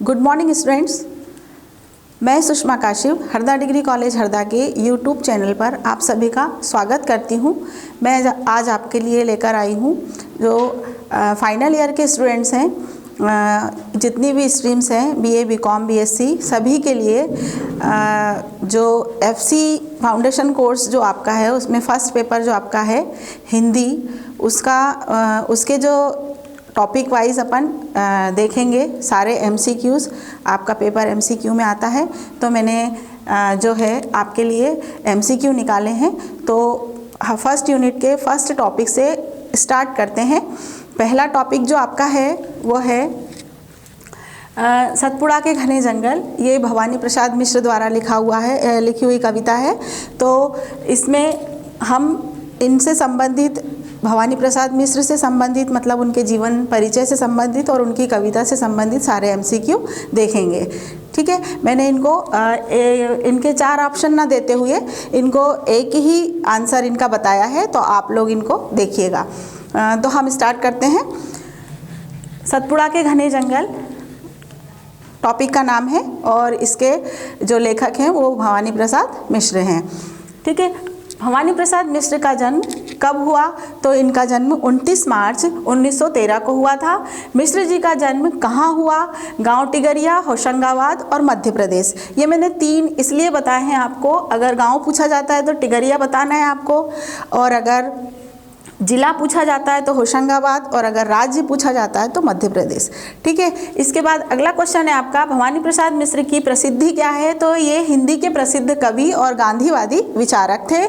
Good morning students. मैं Sushma काशिव Harda degree college Harda के YouTube channel पर आप सभी का स्वागत करती हूं। मैं आज आपके लिए लेकर आई हूं जो फाइनल ईयर के स्टूडेंट्स हैं, जितनी भी स्ट्रीम्स हैं बीए, बीकॉम, बीएससी, सभी के लिए जो एफसी फाउंडेशन कोर्स जो आपका है उसमें फर्स्ट पेपर जो आपका है हिंदी, उसके जो टॉपिक वाइज अपन देखेंगे सारे एमसीक्यूज़। आपका पेपर एमसीक्यू में आता है, तो मैंने जो है आपके लिए एमसीक्यू निकाले हैं। तो फर्स्ट यूनिट के फर्स्ट टॉपिक से स्टार्ट करते हैं। पहला टॉपिक जो आपका है वो है सतपुड़ा के घने जंगल। ये भवानी प्रसाद मिश्र द्वारा लिखी हुई कविता है। तो इसमें हम इनसे संबंधित, भवानी प्रसाद मिश्र से संबंधित, मतलब उनके जीवन परिचय से संबंधित और उनकी कविता से संबंधित सारे एमसीक्यू देखेंगे। ठीक है, मैंने इनको इनके 4 ऑप्शन ना देते हुए इनको एक ही आंसर इनका बताया है, तो आप लोग इनको देखिएगा। तो हम स्टार्ट करते हैं। सतपुड़ा के घने जंगल टॉपिक का नाम है और इसके जो लेखक हैं वो भवानी प्रसाद मिश्र हैं। ठीक है, भवानी प्रसाद मिश्र का जन्म कब हुआ? तो इनका जन्म 29 मार्च 1913 को हुआ था। मिश्र जी का जन्म कहाँ हुआ? गांव टिगरिया, होशंगाबाद और मध्य प्रदेश। ये मैंने 3 इसलिए बताए हैं आपको। अगर गांव पूछा जाता है तो टिगरिया बताना है आपको, और अगर जिला पूछा जाता है तो होशंगाबाद, और अगर राज्य पूछा जाता है तो मध्य प्रदेश। ठीक है, इसके बाद अगला क्वेश्चन है आपका, भवानी प्रसाद मिश्र की प्रसिद्धि क्या है? तो ये हिंदी के प्रसिद्ध कवि और गांधीवादी विचारक थे।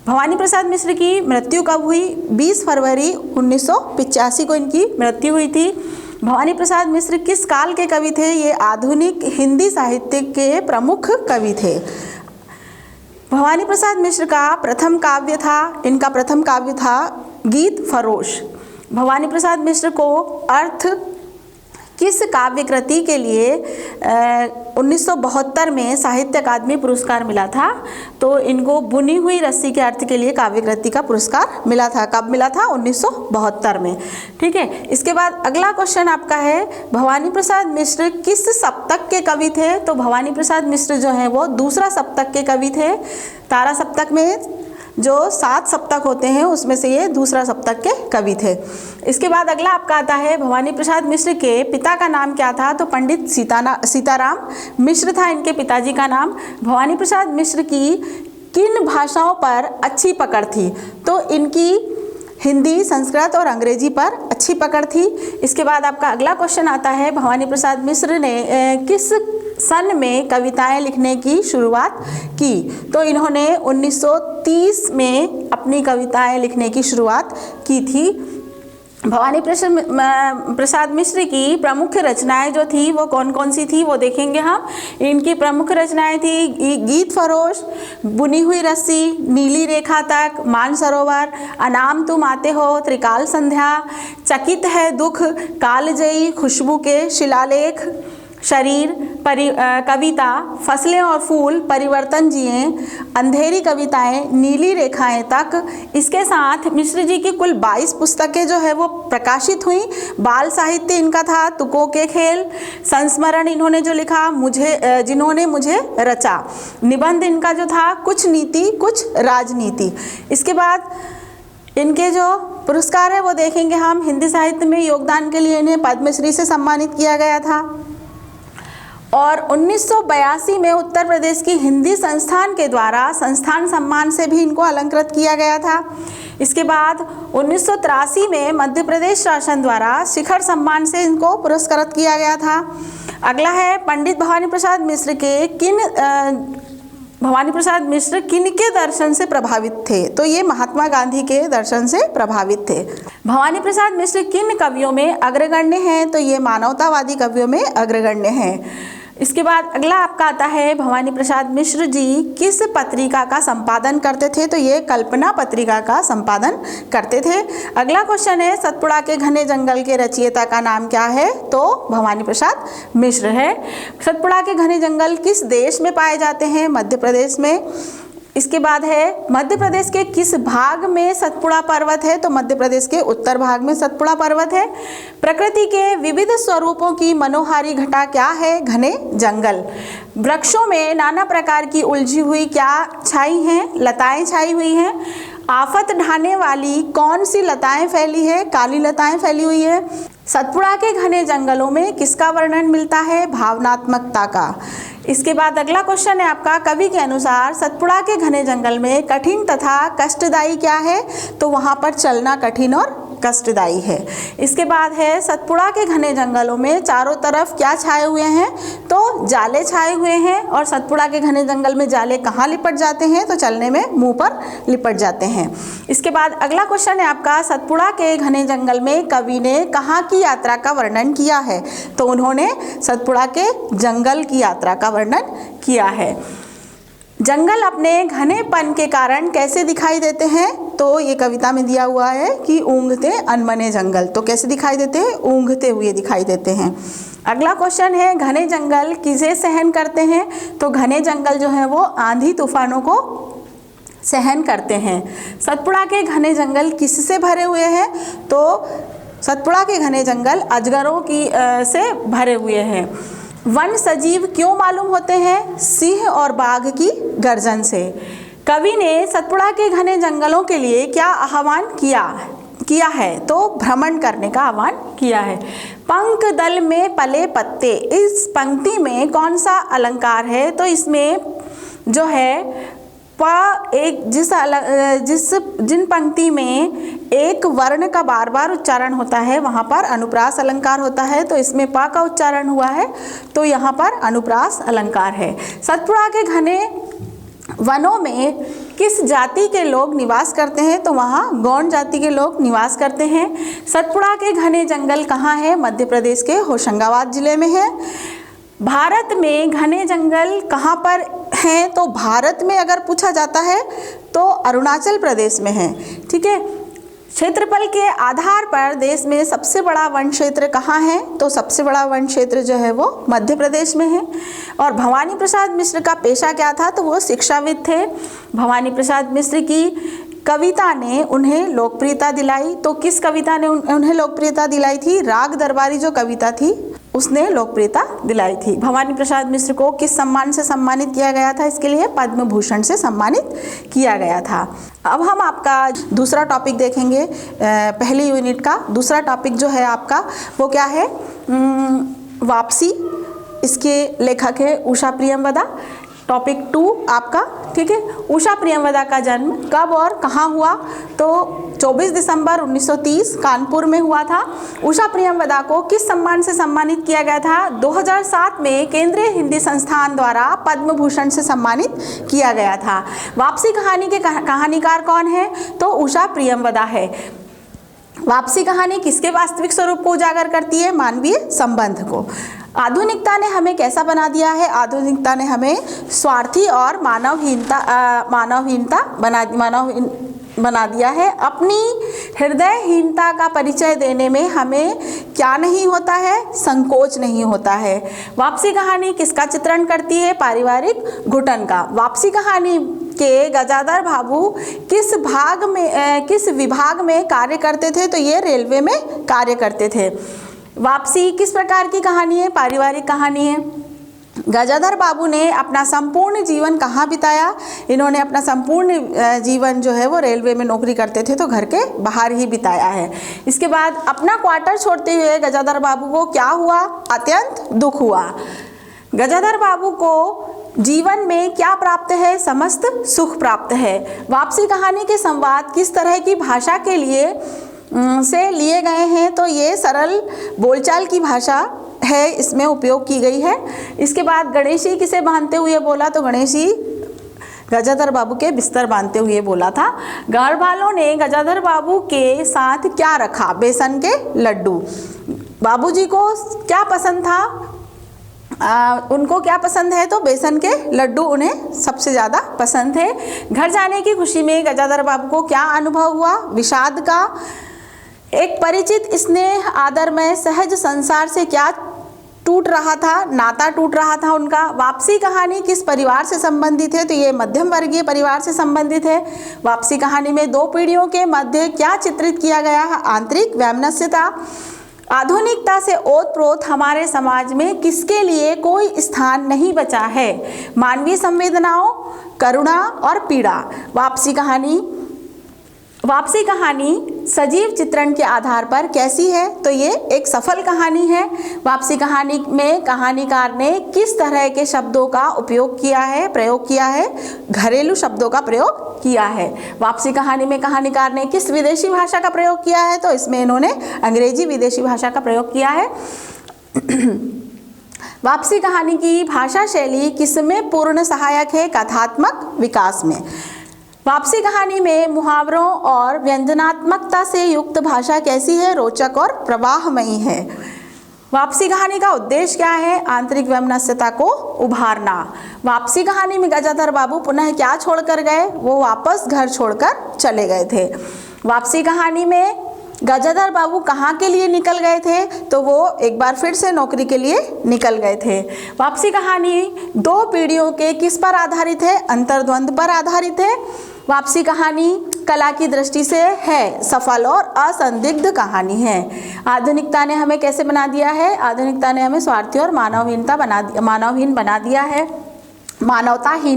भवानी प्रसाद मिश्र की मृत्यु कब हुई? 20 फरवरी 1985 को इनकी मृत्यु हुई थी। भवानी प्रसाद मिश्र किस काल के कवि थे? ये आधुनिक हिंदी साहित्य के प्रमुख कवि थे। भवानी प्रसाद मिश्र का इनका प्रथम काव्य था गीत फरोश। भवानी प्रसाद मिश्र को अर्थ किस काव्य कृति के लिए 1972 में साहित्य अकादमी पुरस्कार मिला था? तो इनको बुनी हुई रस्सी के अर्थ के लिए काव्य कृति का पुरस्कार मिला था। कब मिला था? 1972 में। ठीक है, इसके बाद अगला क्वेश्चन आपका है, भवानी प्रसाद मिश्र किस सप्तक के कवि थे? तो भवानी प्रसाद मिश्र जो है वो दूसरा सप्तक के कवि थे। तारा सप्तक में जो 7 सप्तक होते हैं उसमें से ये दूसरा सप्तक के कवि थे। इसके बाद अगला आपका आता है, भवानी प्रसाद मिश्र के पिता का नाम क्या था? तो पंडित सीताराम मिश्र था इनके पिताजी का नाम। भवानी प्रसाद मिश्र की किन भाषाओं पर अच्छी पकड़ थी? तो इनकी हिंदी, संस्कृत और अंग्रेजी पर अच्छी पकड़ थी। इसके बाद आपका अगला क्वेश्चन आता है, भवानी प्रसाद मिश्र ने किस सन में कविताएं लिखने की शुरुआत की? तो इन्होंने 1930 में अपनी कविताएं लिखने की शुरुआत की थी। भवानी प्रसाद मिश्र की प्रमुख रचनाएं जो थी वो कौन कौन सी थी वो देखेंगे हम। इनकी प्रमुख रचनाएं थी गीत फरोश, बुनी हुई रस्सी, नीली रेखा तक, मानसरोवर, अनाम तुम आते हो, त्रिकाल संध्या, चकित है दुख, कालजयी, खुशबू के शिलालेख, शरीर, कविता, फसलें और फूल, परिवर्तन जिए, अंधेरी कविताएं, नीली रेखाएं तक। इसके साथ मिश्र जी की कुल 22 पुस्तकें जो है वो प्रकाशित हुई। बाल साहित्य इनका था तुकों के खेल, संस्मरण इन्होंने जो लिखा जिन्होंने मुझे रचा, निबंध इनका जो था कुछ नीति कुछ राजनीति। इसके बाद इनके जो पुरस्कार है वो देखेंगे हम। हिंदी साहित्य में योगदान के लिए इन्हें पद्मश्री से सम्मानित किया गया था, और 1982 में उत्तर प्रदेश की हिंदी संस्थान के द्वारा संस्थान सम्मान से भी इनको अलंकृत किया गया था। इसके बाद 1983 में मध्य प्रदेश शासन द्वारा शिखर सम्मान से इनको पुरस्कृत किया गया था। अगला है, पंडित भवानी प्रसाद मिश्र किन के दर्शन से प्रभावित थे? तो ये महात्मा गांधी के दर्शन से प्रभावित थे। भवानी प्रसाद मिश्र किन कवियों में अग्रगण्य हैं? तो ये मानवतावादी कवियों में अग्रगण्य हैं। इसके बाद अगला आपका आता है, भवानी प्रसाद मिश्र जी किस पत्रिका का संपादन करते थे? तो ये कल्पना पत्रिका का संपादन करते थे। अगला क्वेश्चन है, सतपुड़ा के घने जंगल के रचयिता का नाम क्या है? तो भवानी प्रसाद मिश्र है। सतपुड़ा के घने जंगल किस देश में पाए जाते हैं? मध्य प्रदेश में। इसके बाद है मध्य प्रदेश के किस भाग में सतपुड़ा पर्वत है, तो मध्य प्रदेश के उत्तर भाग में सतपुड़ा पर्वत है। प्रकृति के विविध स्वरूपों की मनोहारी घटा क्या है, घने जंगल। वृक्षों में नाना प्रकार की उलझी हुई क्या छाई हैं, लताएं छाई हुई हैं। आफत ढाने वाली कौन सी लताएं फैली है, काली लताएं फैली हुई है। सतपुड़ा के घने जंगलों में किसका वर्णन मिलता है, भावनात्मकता का। इसके बाद अगला क्वेश्चन है आपका, कवि के अनुसार सतपुड़ा के घने जंगल में कठिन तथा कष्टदायी क्या है, तो वहाँ पर चलना कठिन और कष्टदायी है। इसके बाद है सतपुड़ा के घने जंगलों में चारों तरफ क्या छाए हुए हैं, तो जाले छाए हुए हैं। और सतपुड़ा के घने जंगल में जाले कहाँ लिपट जाते हैं, तो चलने में मुंह पर लिपट जाते हैं। इसके बाद अगला क्वेश्चन है आपका, सतपुड़ा के घने जंगल में कवि ने कहाँ की यात्रा का वर्णन किया है, तो उन्होंने सतपुड़ा के जंगल की यात्रा का वर्णन किया है। जंगल अपने घनेपन के कारण कैसे दिखाई देते हैं, तो ये कविता में दिया हुआ है कि ऊँघते अनमने जंगल, तो कैसे दिखाई देते हैं, ऊँघते हुए दिखाई देते हैं। अगला क्वेश्चन है, घने जंगल किसे सहन करते हैं, तो घने जंगल जो है वो आंधी तूफानों को सहन करते हैं। सतपुड़ा के घने जंगल किससे भरे हुए हैं, तो सतपुड़ा के घने जंगल अजगरों की से भरे हुए हैं। वन सजीव क्यों मालूम होते हैं, सिंह और बाघ की गर्जन से। कवि ने सतपुड़ा के घने जंगलों के लिए क्या आह्वान किया है, तो भ्रमण करने का आह्वान किया है। पंख दल में पले पत्ते, इस पंक्ति में कौन सा अलंकार है, तो इसमें जो है जिन पंक्ति में एक वर्ण का बार बार उच्चारण होता है वहाँ पर अनुप्रास अलंकार होता है, तो इसमें प का उच्चारण हुआ है, तो यहाँ पर अनुप्रास अलंकार है। सतपुड़ा के घने वनों में किस जाति के लोग निवास करते हैं, तो वहाँ गौंड जाति के लोग निवास करते हैं। सतपुड़ा के घने जंगल कहाँ है, मध्य प्रदेश के होशंगाबाद जिले में है। भारत में घने जंगल कहाँ पर हैं, तो भारत में अगर पूछा जाता है तो अरुणाचल प्रदेश में है। ठीक है, क्षेत्रफल के आधार पर देश में सबसे बड़ा वन क्षेत्र कहाँ है, तो सबसे बड़ा वन क्षेत्र जो है वो मध्य प्रदेश में है। और भवानी प्रसाद मिश्र का पेशा क्या था, तो वो शिक्षाविद थे। भवानी प्रसाद मिश्र की कविता ने उन्हें लोकप्रियता दिलाई, तो किस कविता ने उन्हें लोकप्रियता दिलाई थी, राग दरबारी जो कविता थी उसने लोकप्रियता दिलाई थी। भवानी प्रसाद मिश्र को किस सम्मान से सम्मानित किया गया था, इसके लिए पद्म भूषण से सम्मानित किया गया था। अब हम आपका दूसरा टॉपिक देखेंगे, पहली यूनिट का दूसरा टॉपिक जो है आपका वो क्या है, वापसी। इसके लेखक है उषा प्रियमवदा। टॉपिक 2 आपका, ठीक है, उषा प्रियमवदा का जन्म कब और कहाँ हुआ, तो 24 दिसंबर 1930 कानपुर में हुआ था। उषा प्रियमवदा को किस सम्मान से सम्मानित किया गया था, 2007 में केंद्रीय हिंदी संस्थान द्वारा पद्म भूषण से सम्मानित किया गया था। वापसी कहानी के कहानीकार कौन है, तो उषा प्रियमवदा है। वापसी कहानी किसके वास्तविक स्वरूप को उजागर करती है, मानवीय संबंध को। आधुनिकता ने हमें कैसा बना दिया है, आधुनिकता ने हमें स्वार्थी और मानवहीनता बना दिया है। अपनी हृदयहीनता का परिचय देने में हमें क्या नहीं होता है, संकोच नहीं होता है। वापसी कहानी किसका चित्रण करती है, पारिवारिक घुटन का। वापसी कहानी के गजाधर बाबू किस विभाग में कार्य करते थे, तो ये रेलवे में कार्य करते थे। वापसी किस प्रकार की कहानी है, पारिवारिक कहानी है। गजाधर बाबू ने अपना संपूर्ण जीवन कहाँ बिताया, इन्होंने अपना संपूर्ण जीवन जो है वो रेलवे में नौकरी करते थे तो घर के बाहर ही बिताया है। इसके बाद अपना क्वार्टर छोड़ते हुए गजाधर बाबू को क्या हुआ, अत्यंत दुख हुआ। गजाधर बाबू को जीवन में क्या प्राप्त है, समस्त सुख प्राप्त है। वापसी कहानी के संवाद किस तरह की भाषा के लिए से लिए गए हैं, तो ये सरल बोलचाल की भाषा है, इसमें उपयोग की गई है। इसके बाद गणेशी किसे बांधते हुए बोला, तो गणेशी गजाधर बाबू के बिस्तर बांधते हुए बोला था। घर वालों ने गजाधर बाबू के साथ क्या रखा, बेसन के लड्डू। बाबूजी को क्या पसंद था, उनको क्या पसंद है, तो बेसन के लड्डू उन्हें सबसे ज़्यादा पसंद थे। घर जाने की खुशी में गजाधर बाबू को क्या अनुभव हुआ, विषाद का। एक परिचित स्नेह आदर में सहज संसार से क्या टूट रहा था, नाता टूट रहा था उनका। वापसी कहानी किस परिवार से संबंधित है? तो ये मध्यम वर्गीय परिवार से संबंधित है। वापसी कहानी में दो पीढ़ियों के मध्य क्या चित्रित किया गया है? आंतरिक वैमनस्यता। आधुनिकता से ओतप्रोत हमारे समाज में किसके लिए कोई स्थान नहीं बचा है? मानवीय संवेदनाओं, करुणा और पीड़ा। वापसी कहानी सजीव चित्रण के आधार पर कैसी है? तो ये एक सफल कहानी है। वापसी कहानी में कहानीकार ने किस तरह के शब्दों का प्रयोग किया है? घरेलू शब्दों का प्रयोग किया है। वापसी कहानी में कहानीकार ने किस विदेशी भाषा का प्रयोग किया है? तो इसमें इन्होंने अंग्रेजी विदेशी भाषा का प्रयोग किया है। वापसी कहानी की भाषा शैली किसमें पूर्ण सहायक है? कथात्मक विकास में। वापसी कहानी में मुहावरों और व्यंजनात्मकता से युक्त भाषा कैसी है? रोचक और प्रवाहमयी है। वापसी कहानी का उद्देश्य क्या है? आंतरिक वैमनस्यता को उभारना। वापसी कहानी में गजाधर बाबू पुनः क्या छोड़कर गए? वो वापस घर छोड़कर चले गए थे। वापसी कहानी में गजाधर बाबू कहाँ के लिए निकल गए थे? तो वो एक बार फिर से नौकरी के लिए निकल गए थे। वापसी कहानी दो पीढ़ियों के किस पर आधारित है? अंतर्द्वंद पर आधारित है। वापसी कहानी कला की दृष्टि से है सफल और असंदिग्ध कहानी है। आधुनिकता ने हमें कैसे बना दिया है? आधुनिकता ने हमें स्वार्थी और मानवताहीन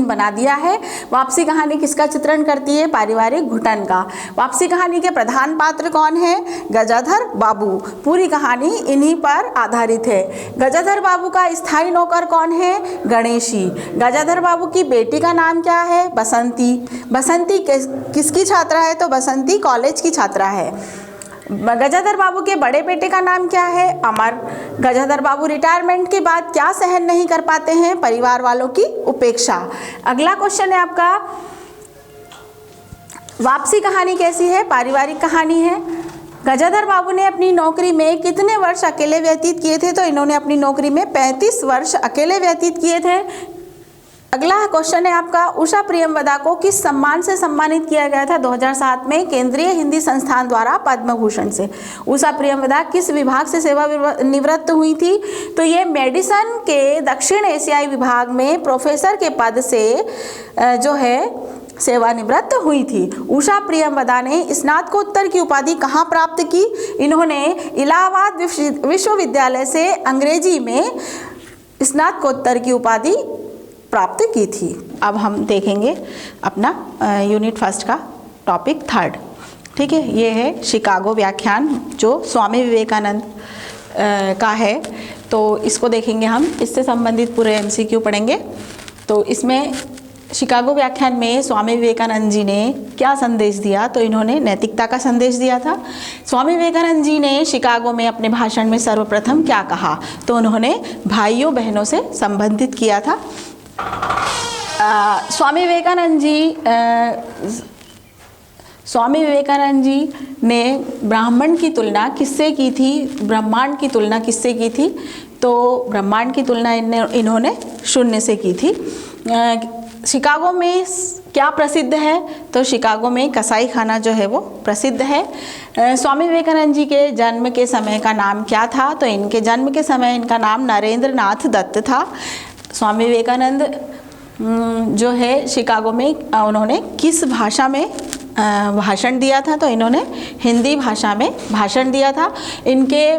बना दिया है। वापसी कहानी किसका चित्रण करती है? पारिवारिक घुटन का। वापसी कहानी के प्रधान पात्र कौन है? गजाधर बाबू। पूरी कहानी इन्हीं पर आधारित है। गजाधर बाबू का स्थायी नौकर कौन है? गणेशी। गजाधर बाबू की बेटी का नाम क्या है? बसंती। बसंती किसकी छात्रा है? तो बसंती कॉलेज की छात्रा है। गजाधर बाबू के बड़े बेटे का नाम क्या है? अमर। गजाधर बाबू रिटायरमेंट के बाद क्या सहन नहीं कर पाते हैं? परिवार वालों की उपेक्षा। अगला क्वेश्चन है आपका, वापसी कहानी कैसी है? पारिवारिक कहानी है। गजाधर बाबू ने अपनी नौकरी में कितने वर्ष अकेले व्यतीत किए थे? तो इन्होंने अपनी नौकरी में 35 वर्ष अकेले व्यतीत किए थे। अगला क्वेश्चन है आपका, उषा प्रियमवदा को किस सम्मान से सम्मानित किया गया था? 2007 में केंद्रीय हिंदी संस्थान द्वारा पद्म भूषण से। उषा प्रियमवदा किस विभाग से सेवानिवृत्त हुई थी? तो ये मेडिसिन के दक्षिण एशियाई विभाग में प्रोफेसर के पद से जो है सेवानिवृत्त हुई थी। उषा प्रियमवदा ने स्नातकोत्तर की उपाधि कहाँ प्राप्त की? इन्होंने इलाहाबाद विश्वविद्यालय से अंग्रेजी में स्नातकोत्तर की उपाधि प्राप्त की थी। अब हम देखेंगे अपना यूनिट फर्स्ट का टॉपिक 3rd। ठीक है, ये है शिकागो व्याख्यान जो स्वामी विवेकानंद का है। तो इसको देखेंगे हम, इससे संबंधित पूरे MCQ पढ़ेंगे। तो इसमें शिकागो व्याख्यान में स्वामी विवेकानंद जी ने क्या संदेश दिया? तो इन्होंने नैतिकता का संदेश दिया था। स्वामी विवेकानंद जी ने शिकागो में अपने भाषण में सर्वप्रथम क्या कहा? तो उन्होंने भाइयों बहनों से संबंधित किया था। स्वामी विवेकानंद जी ने ब्राह्मण की तुलना किससे की थी? ब्रह्मांड की तुलना किससे की थी? तो ब्रह्मांड की तुलना इन्होंने शून्य से की थी। शिकागो में क्या प्रसिद्ध है? तो शिकागो में कसाई खाना जो है वो प्रसिद्ध है। स्वामी विवेकानंद जी के जन्म के समय का नाम क्या था? तो इनके जन्म के समय इनका नाम नरेंद्र नाथ दत्त था। स्वामी विवेकानंद जो है शिकागो में उन्होंने किस भाषा में भाषण दिया था? तो इन्होंने हिंदी भाषा में भाषण दिया था। इनके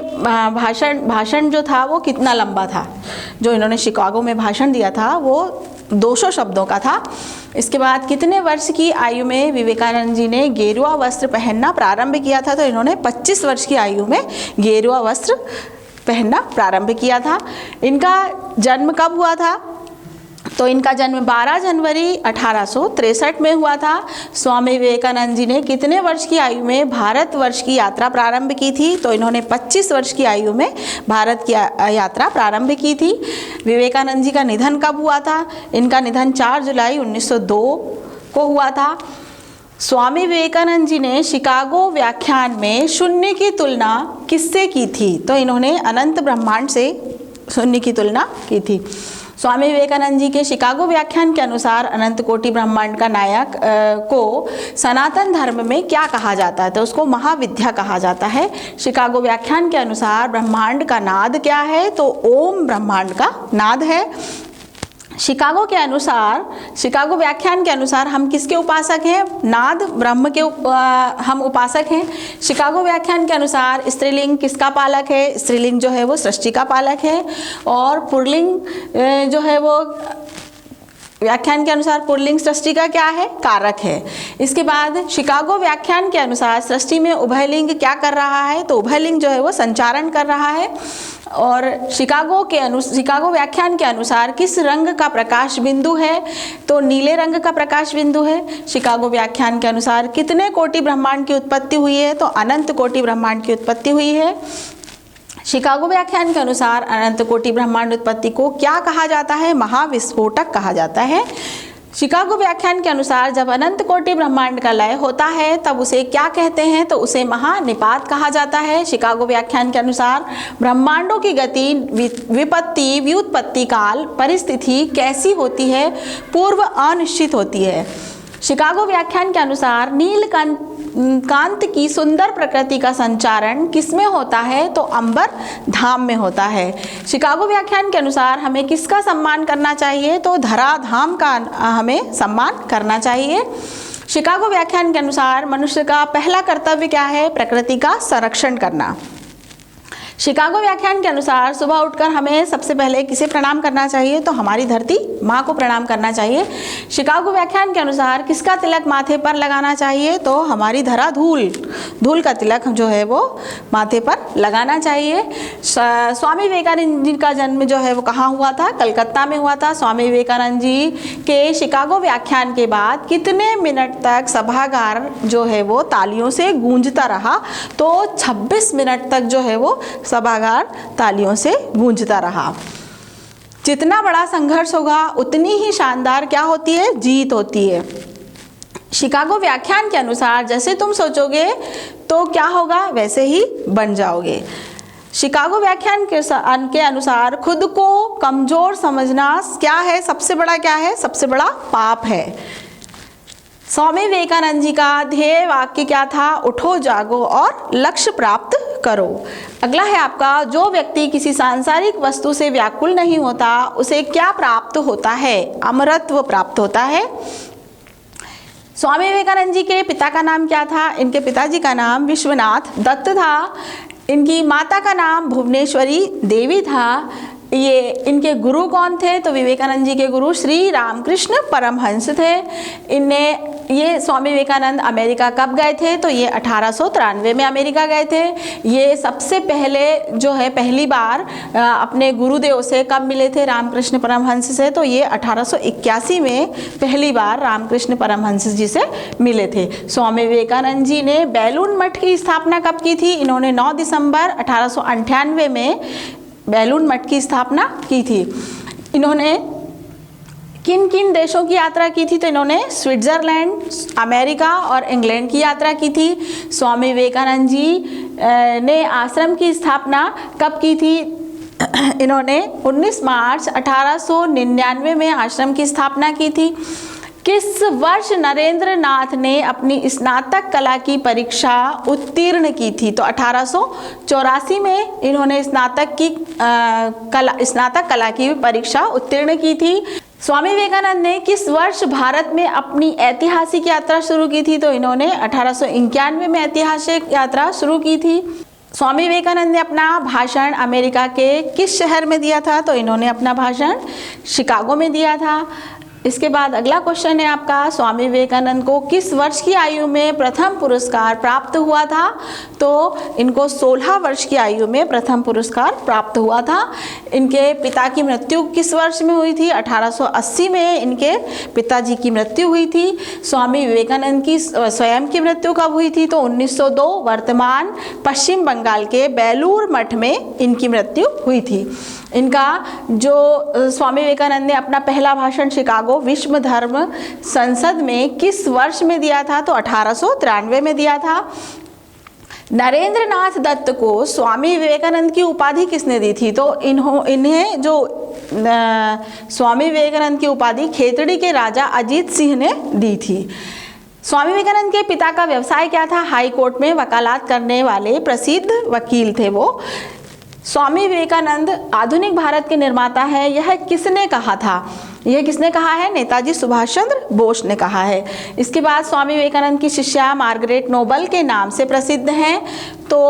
भाषण जो था वो कितना लंबा था? जो इन्होंने शिकागो में भाषण दिया था वो 200 शब्दों का था। इसके बाद कितने वर्ष की आयु में विवेकानंद जी ने गेरुआ वस्त्र पहनना प्रारंभ किया था? तो इन्होंने 25 वर्ष की आयु में गेरुआ वस्त्र पहनना प्रारंभ किया था। इनका जन्म कब हुआ था? तो इनका जन्म 12 जनवरी 1863 में हुआ था। स्वामी विवेकानंद जी ने कितने वर्ष की आयु में भारतवर्ष की यात्रा प्रारंभ की थी? तो इन्होंने 25 वर्ष की आयु में भारत की यात्रा प्रारंभ की थी। विवेकानंद जी का निधन कब हुआ था? इनका निधन 4 जुलाई 1902 को हुआ था। स्वामी विवेकानंद जी ने शिकागो व्याख्यान में शून्य की तुलना किससे की थी? तो इन्होंने अनंत ब्रह्मांड से शून्य की तुलना की थी। स्वामी विवेकानंद जी के शिकागो व्याख्यान के अनुसार अनंत कोटि ब्रह्मांड का नायक को सनातन धर्म में क्या कहा जाता है? तो उसको महाविद्या कहा जाता है। शिकागो व्याख्यान के अनुसार ब्रह्मांड का नाद क्या है? तो ओम ब्रह्मांड का नाद है। शिकागो व्याख्यान के अनुसार हम किसके उपासक हैं? नाद ब्रह्म के हम उपासक हैं। शिकागो व्याख्यान के अनुसार स्त्रीलिंग किसका पालक है? स्त्रीलिंग जो है वो सृष्टि का पालक है, और पुल्लिंग जो है वो व्याख्यान के अनुसार पुल्लिंग सृष्टि का क्या है? कारक है। इसके बाद शिकागो व्याख्यान के अनुसार सृष्टि में उभयलिंग क्या कर रहा है? तो उभयलिंग जो है वो संचारण कर रहा है। और शिकागो व्याख्यान के अनुसार किस रंग का प्रकाश बिंदु है? तो नीले रंग का प्रकाश बिंदु है। शिकागो व्याख्यान के अनुसार कितने कोटि ब्रह्मांड की उत्पत्ति हुई है? तो अनंत कोटि ब्रह्मांड की उत्पत्ति हुई है। शिकागो व्याख्यान के अनुसार अनंत कोटि ब्रह्मांड उत्पत्ति को क्या कहा जाता है? महाविस्फोटक कहा जाता है। शिकागो व्याख्यान के अनुसार जब अनंत कोटि ब्रह्मांड का लय होता है तब उसे क्या कहते हैं? तो उसे महानिपात कहा जाता है। शिकागो व्याख्यान के अनुसार ब्रह्मांडों की गति, विपत्ति, व्युत्पत्ति काल, परिस्थिति कैसी होती है? पूर्व अनिश्चित होती है। शिकागो व्याख्यान के अनुसार नीलकांत की सुंदर प्रकृति का संचारण किसमें होता है? तो अंबर धाम में होता है। शिकागो व्याख्यान के अनुसार हमें किसका सम्मान करना चाहिए? तो धराधाम का हमें सम्मान करना चाहिए। शिकागो व्याख्यान के अनुसार मनुष्य का पहला कर्तव्य क्या है? प्रकृति का संरक्षण करना। शिकागो व्याख्यान के अनुसार सुबह उठकर हमें सबसे पहले किसे प्रणाम करना चाहिए? तो हमारी धरती माँ को प्रणाम करना चाहिए। शिकागो व्याख्यान के अनुसार किसका तिलक माथे पर लगाना चाहिए? तो हमारी धरा धूल का तिलक जो है वो माथे पर लगाना चाहिए। स्वामी विवेकानंद जी का जन्म जो है वो कहाँ हुआ था? कलकत्ता में हुआ था। स्वामी विवेकानंद जी के शिकागो व्याख्यान के बाद कितने मिनट तक सभागार जो है वो तालियों से गूंजता रहा? तो 26 मिनट तक जो है वो सभागार तालियों से गूंजता रहा। जितना बड़ा संघर्ष होगा उतनी ही शानदार क्या होती है? जीत होती है। शिकागो व्याख्यान के अनुसार जैसे तुम सोचोगे तो क्या होगा? वैसे ही बन जाओगे। शिकागो व्याख्यान के अनुसार खुद को कमजोर समझना क्या है? सबसे बड़ा क्या है? सबसे बड़ा पाप है। स्वामी विवेकानंद जी का ध्येय वाक्य क्या था? उठो, जागो और लक्ष्य प्राप्त करो। अगला है आपका, जो व्यक्ति किसी सांसारिक वस्तु से व्याकुल नहीं होता उसे क्या प्राप्त होता है? अमरत्व प्राप्त होता है। स्वामी विवेकानंद जी के पिता का नाम क्या था? इनके पिताजी का नाम विश्वनाथ दत्त था। इनकी माता का नाम भुवनेश्वरी देवी था। ये इनके गुरु कौन थे? तो विवेकानंद जी के गुरु श्री रामकृष्ण परमहंस थे। ये स्वामी विवेकानंद अमेरिका कब गए थे? तो ये 1893 में अमेरिका गए थे। ये सबसे पहले जो है पहली बार अपने गुरुदेव से कब मिले थे? रामकृष्ण परमहंस से। तो ये 1881 में पहली बार रामकृष्ण परमहंस जी से मिले थे। स्वामी विवेकानंद जी ने बैलून मठ की स्थापना कब की थी? इन्होंने 9 दिसंबर 1898 में बैलून मठ की स्थापना की थी। इन्होंने किन किन देशों की यात्रा की थी? तो इन्होंने स्विट्ज़रलैंड, अमेरिका और इंग्लैंड की यात्रा की थी। स्वामी विवेकानंद जी ने आश्रम की स्थापना कब की थी? इन्होंने 19 मार्च 1899 में आश्रम की स्थापना की थी। किस वर्ष नरेंद्र नाथ ने अपनी स्नातक कला की परीक्षा उत्तीर्ण की थी? तो 1884 में इन्होंने स्नातक कला की परीक्षा उत्तीर्ण की थी। स्वामी विवेकानंद ने किस वर्ष भारत में अपनी ऐतिहासिक यात्रा शुरू की थी? तो इन्होंने 1891 में ऐतिहासिक यात्रा शुरू की थी। स्वामी विवेकानंद ने अपना भाषण अमेरिका के किस शहर में दिया था? तो इन्होंने अपना भाषण शिकागो में दिया था। इसके बाद अगला क्वेश्चन है आपका, स्वामी विवेकानंद को किस वर्ष की आयु में प्रथम पुरस्कार प्राप्त हुआ था? तो इनको 16 वर्ष की आयु में प्रथम पुरस्कार प्राप्त हुआ था। इनके पिता की मृत्यु किस वर्ष में हुई थी? 1880 में इनके पिताजी की मृत्यु हुई थी। स्वामी विवेकानंद की स्वयं की मृत्यु कब हुई थी? तो 1902 वर्तमान पश्चिम बंगाल के बेलूर मठ में इनकी मृत्यु हुई थी। इनका जो स्वामी विवेकानंद ने अपना पहला भाषण शिकागो विश्व धर्म संसद में किस वर्ष में दिया था? तो 1893 में दिया था। नरेंद्र नाथ दत्त को स्वामी विवेकानंद की उपाधि किसने दी थी? तो इन्हें जो स्वामी विवेकानंद की उपाधि खेतड़ी के राजा अजीत सिंह ने दी थी। स्वामी विवेकानंद के पिता का व्यवसाय क्या था? हाई कोर्ट में वकालत करने वाले प्रसिद्ध वकील थे वो। स्वामी विवेकानंद आधुनिक भारत के निर्माता है, यह किसने कहा था? यह किसने कहा है? नेताजी सुभाष चंद्र बोस ने कहा है। इसके बाद स्वामी विवेकानंद की शिष्या मार्गरेट नोबल के नाम से प्रसिद्ध हैं, तो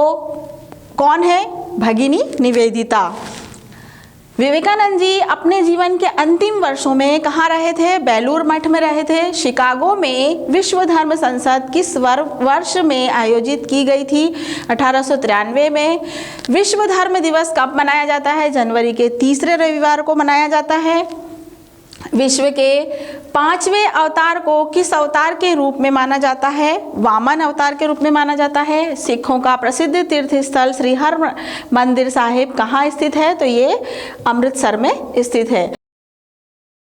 कौन है? भगिनी निवेदिता। विवेकानंद जी अपने जीवन के अंतिम वर्षों में कहाँ रहे थे? बेलूर मठ में रहे थे। शिकागो में विश्व धर्म संसद किस वर्ष में आयोजित की गई थी? 1893 में। विश्व धर्म दिवस कब मनाया जाता है? जनवरी के तीसरे रविवार को मनाया जाता है। विश्व के 5वें अवतार को किस अवतार के रूप में माना जाता है? वामन अवतार के रूप में माना जाता है। सिखों का प्रसिद्ध तीर्थ स्थल श्री हरमंदिर साहिब कहाँ स्थित है? तो ये अमृतसर में स्थित है।